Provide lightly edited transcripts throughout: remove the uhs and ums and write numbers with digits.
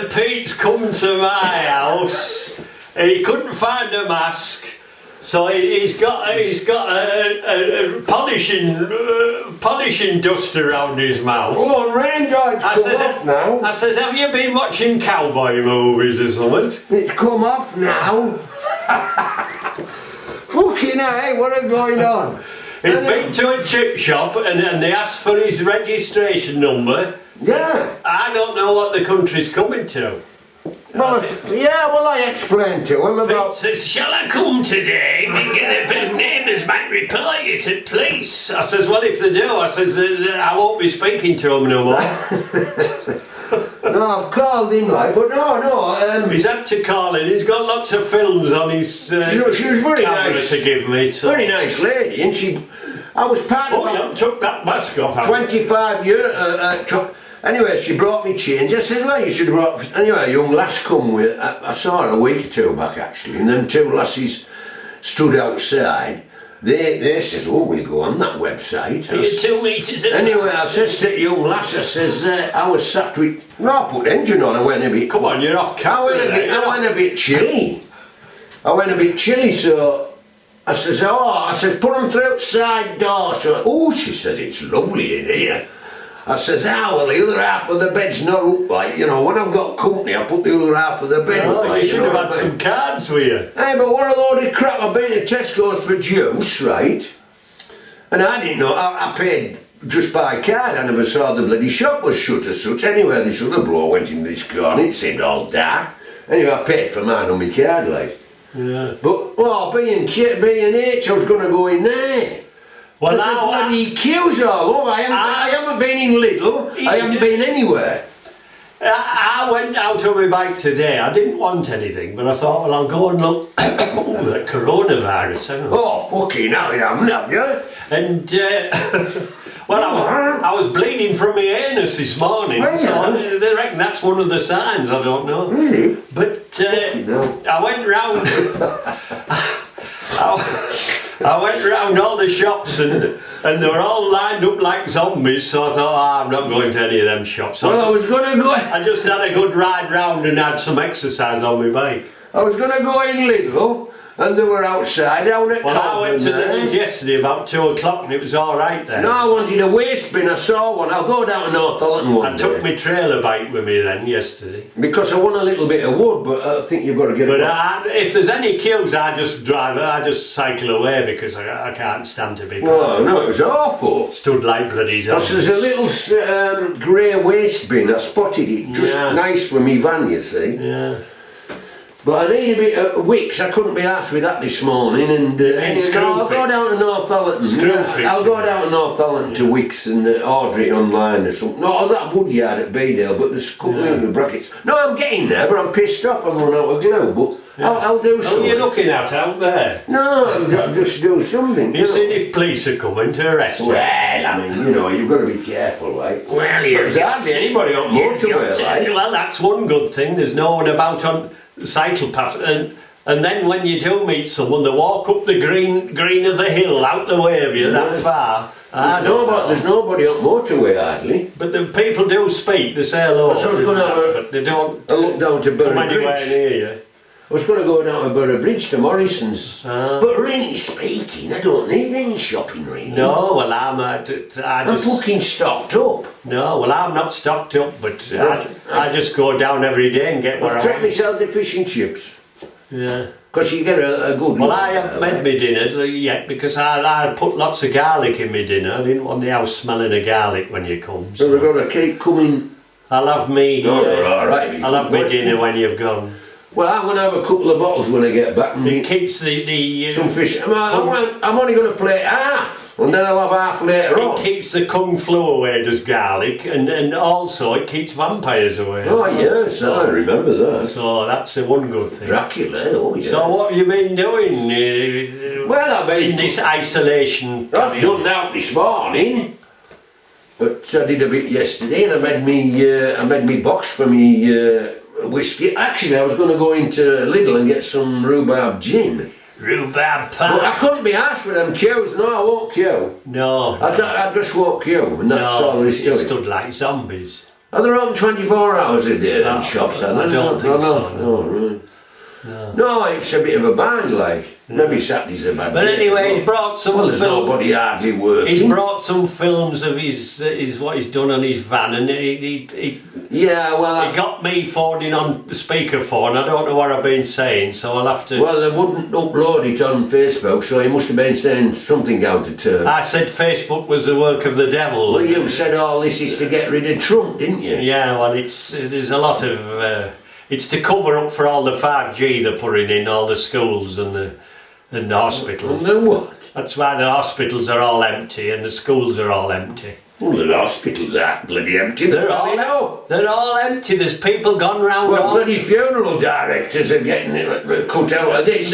Pete's come to my house. He couldn't find a mask, so he's got a polishing dust around his mouth. Come on, rain George, come off now. I says, have you been watching cowboy movies or something? It's come off now. Fucking hell, what is going on? He's been to a chip shop and they asked for his registration number. Yeah. I don't know what the country's coming to. Well, I explained to him about... Pete says, shall I come today? The neighbours might report you to police. I says, well, if they do, I says, I won't be speaking to them no more. No, I've called him, like, but no. He's had to call in. He's got lots of films on his she was very camera nice, to give me. So. Very nice lady, and I was part of you took that mask off. 25 years. Anyway, she brought me change. I says, well, you should have brought... Anyway, a young lass come with... I saw her a week or two back, actually, and them two lasses stood outside. They says, oh, we'll go on that website. Are you 2 meters in? Anyway, I says to the young lass, I says, I was sat with... No, I put the engine on, I went a bit... Come on, you're off camera. I went a bit chilly. So... I says, put them through outside door. So, oh, she says, it's lovely in here. I says, well, the other half of the bed's not up, like, you know, when I've got company, I put the other half of the bed up, like, you should have had some cards with you. Hey, but what a load of crap. I've been to Tesco's for juice, right? And I didn't know, I paid just by card, I never saw the bloody shop was shut as such. Anyway, this other bloke went in this corner, it seemed all dark. Anyway, I paid for mine on my card, like. Yeah. But, well, B&H, I was going to go in there. Well, there's bloody queues all over. I haven't been in Lidl. I haven't been anywhere. I went out on my bike today. I didn't want anything, but I thought, well, I'll go and look at the coronavirus. Oh, fucking hell, you haven't, have you? And, well, I was bleeding from my anus this morning, so they reckon that's one of the signs, I don't know. Really? But I went round... I went round all the shops and they were all lined up like zombies, so I thought, I'm not going to any of them shops. So I was going to go... I just had a good ride round and had some exercise on my bike. I was going to go in Lidl and they were outside down at Well, I went to Lidl yesterday about 2 o'clock and it was alright there. No, I wanted a waste bin, I saw one. I'll go down to Northallerton one day. I took my trailer bike with me then yesterday. Because I want a little bit of wood, but I think you've got to get it off. If there's any queues, I just cycle away because I can't stand to be... Oh, no, it was awful. Stood like bloody zombies. There's a little grey waste bin, I spotted it, just nice for me van, you see. Yeah. But I need a bit of wicks. I couldn't be arsed with that this morning, and I'll go down to Northallerton. I'll go down to Northallerton to Wicks and order it online or something. Not that Woodyard at Baydale, but there's a couple of brackets. No, I'm getting there, but I'm pissed off. I've run out of glue, but I'll do something. What are you looking at out there? No, I'll just do something. You seen if police are coming to arrest you? Well, I mean, you know, you've got to be careful, like. Well, there's hardly anybody on motorway, like. Well, that's one good thing. There's no one about on cycle path, and then when you do meet someone, they walk up the green of the hill out the way of you that far. There's nobody on motorway hardly. But the people do speak. They say hello. So I was going to but they don't. look down to come Bury anywhere Bridge. near you. I was going to go down to Bury Bridge to Morrison's. But really speaking, I don't need any shopping really. No, well I'm fucking stocked up. No, well I'm not stocked up, but I just go down every day and get what I want. I've treated myself to fish and chips. Yeah. Because you get a good Well, I haven't made my dinner yet because I put lots of garlic in my dinner. I didn't want the house smelling of garlic when you come. So we've got to keep coming. I'll have me. I'll have my dinner when you've gone. Well, I'm going to have a couple of bottles when I get back. And it keeps the some fish. I'm only going to plate half, and then I'll have half later on. It keeps the kung flu away, does garlic, and also it keeps vampires away. Oh yes, I remember that. So that's the one good thing. Dracula, oh yeah. So what have you been doing? Well, I've been in this isolation. I've done that this morning. But I did a bit yesterday, and I made me box for me whiskey. Actually, I was going to go into Lidl and get some rhubarb gin. Rhubarb pie. But I couldn't be arsed with them queues. No, I won't queue. No. I just won't queue, and that's all there is to it. Stood like zombies. Are they open 24 hours a day, them shops? I don't think so. No, right. No, it's a bit of a bind, like. Maybe Saturday's a bad But day anyway, to he's brought some well, there's nobody hardly working. He's brought some films of his what he's done on his van, and he got me forwarding on the speakerphone. I don't know what I've been saying, so I'll have to. Well, they wouldn't upload it on Facebook, so he must have been saying something out of turn. I said Facebook was the work of the devil. Well, you said all this is to get rid of Trump, didn't you? Yeah, well, there's a lot of. It's to cover up for all the 5G they're putting in all the schools and the hospitals. And the what? That's why the hospitals are all empty and the schools are all empty. Well, the hospitals are bloody empty. They're all empty. There's people gone round. Well, bloody funeral directors are getting cut out of this.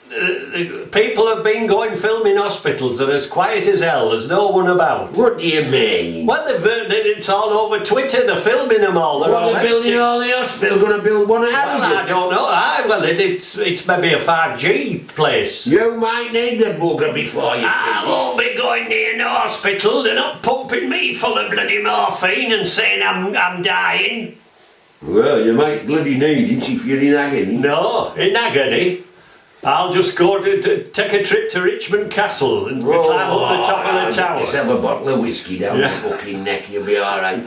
The people have been going filming hospitals. They're as quiet as hell. There's no one about. What do you mean? Well, it's all over Twitter. They're filming them all. They're building all the hospital. Going to build one at Well, I don't know. It's maybe a 5G place. You might need the bugger before you I finish. won't be going near no hospital. They're not pumping me full of bloody morphine and saying I'm dying. Well, you might bloody need it if you're in agony. No, in agony. I'll just go to take a trip to Richmond Castle and climb up the top of the tower. Just have a bottle of whiskey down your fucking neck, you'll be alright.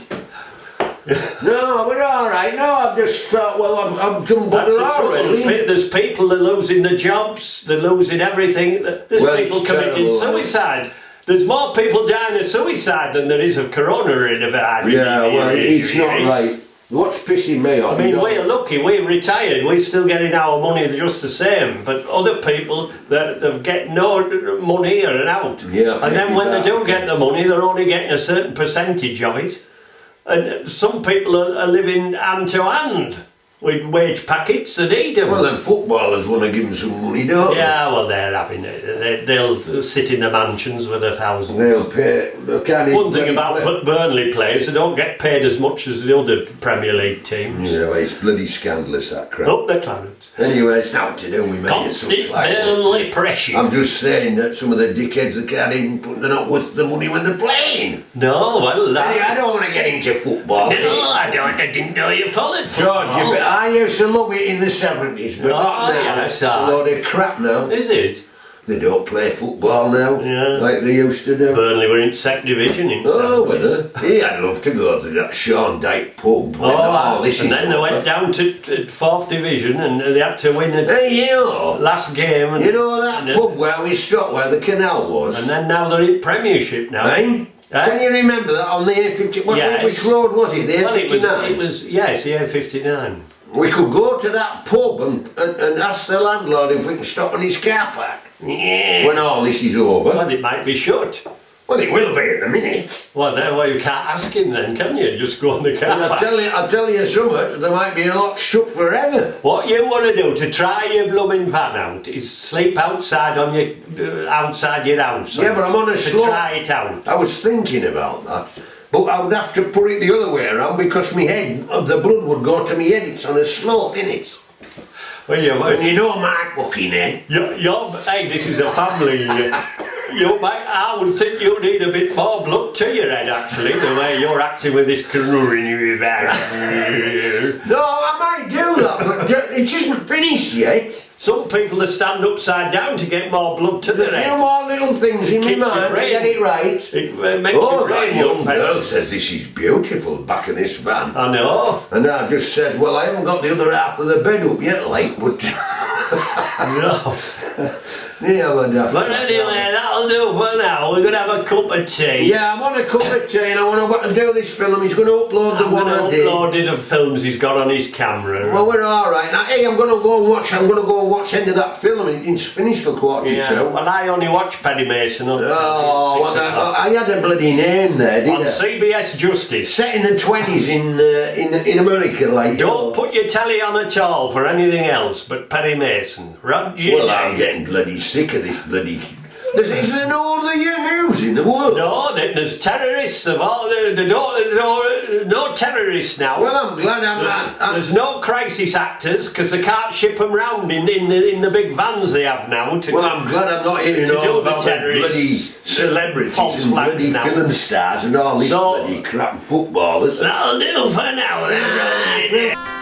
No, we're alright. No, I've just thought, well, I've done better already. There's people that are losing their jobs, they're losing everything. There's people committing suicide. There's more people dying of suicide than there is of coronavirus. Yeah, well, it's not right. What's pissing me off? I mean, we're lucky, we're retired, we're still getting our money just the same, but other people, they've get no money or an out. Yeah, and then when they do get the money, they're only getting a certain percentage of it. And some people are living hand to hand with wage packets, they need them. Well, then footballers want to give them some money, don't they? Yeah, well, they're having it. They'll sit in the mansions with $1,000. They'll pay. They can't. One thing about Burnley players, they don't get paid as much as the other Premier League teams. Yeah, well, it's bloody scandalous, that crap. Up the Clarence. Anyway, it's not to do with me. Constant Burnley pressure. I'm just saying that some of the dickheads that can't even put, they're not worth the money when they're playing. No, well, Anyway, I don't want to get into football. No, I didn't know you followed football. George, I used to love it in the 70s, but not now. Yes, it's a load of crap now. Is it? They don't play football now, like they used to do. Burnley were in second division in the 70s. He had love to go to that Sean Dyke pub. And then they went down to fourth division and they had to win last game. And, you know that pub where we stopped, where the canal was? And then now they're in Premiership now. Can you remember that on the A50? Which road was it? The A59? Well, it was the A59. We could go to that pub and ask the landlord if we can stop in his car park. Yeah. When all this is over. Well, it might be shut. Well, it will be in a minute. Well, you can't ask him then, can you? Just go on the car park. I'll tell you something, there might be a lot shut forever. What you want to do to try your blooming van out is sleep outside on your outside your house. Yeah, but I'm on a slope. To try it out. I was thinking about that. But I would have to put it the other way around because my head, the blood would go to my head. It's on a slope, innit? Well, yeah, well, and you know my fucking head. Hey, this is a family. I would think you need a bit more blood to your head, actually, the way you're acting with this coronary virus. No, I might do that, but it isn't finished yet. Some people that stand upside down to get more blood to their head. A few more little things in my mind to get it right. It makes your brain young girl says this is beautiful back in this van. I know. And I just said, well, I haven't got the other half of the bed up yet, like, but... No. Yeah, but anyway, that'll do for now. We're going to have a cup of tea. Yeah, I'm on a cup of tea and I want to do this film. He's going to upload the one I did. Uploaded the films he's got on his camera. Well, we're alright. Now, hey, I'm going to go and watch the end of that film. It's finished till 1:45. Well, I only watch Perry Mason up I had a bloody name there, didn't I? CBS Justice. Set in the 20s in America, like. Don't put your telly on at all for anything else but Perry Mason. Roger. Well, I'm getting bloody sick of this bloody Is there no other news in the world? No, there's terrorists of all. No terrorists now. Well, I'm glad There's no crisis actors because they can't ship them round in the big vans they have now. Well, I'm glad I'm not hearing all about the bloody celebrities false and flags bloody now. film stars and all these bloody crap footballers. That'll do for now then.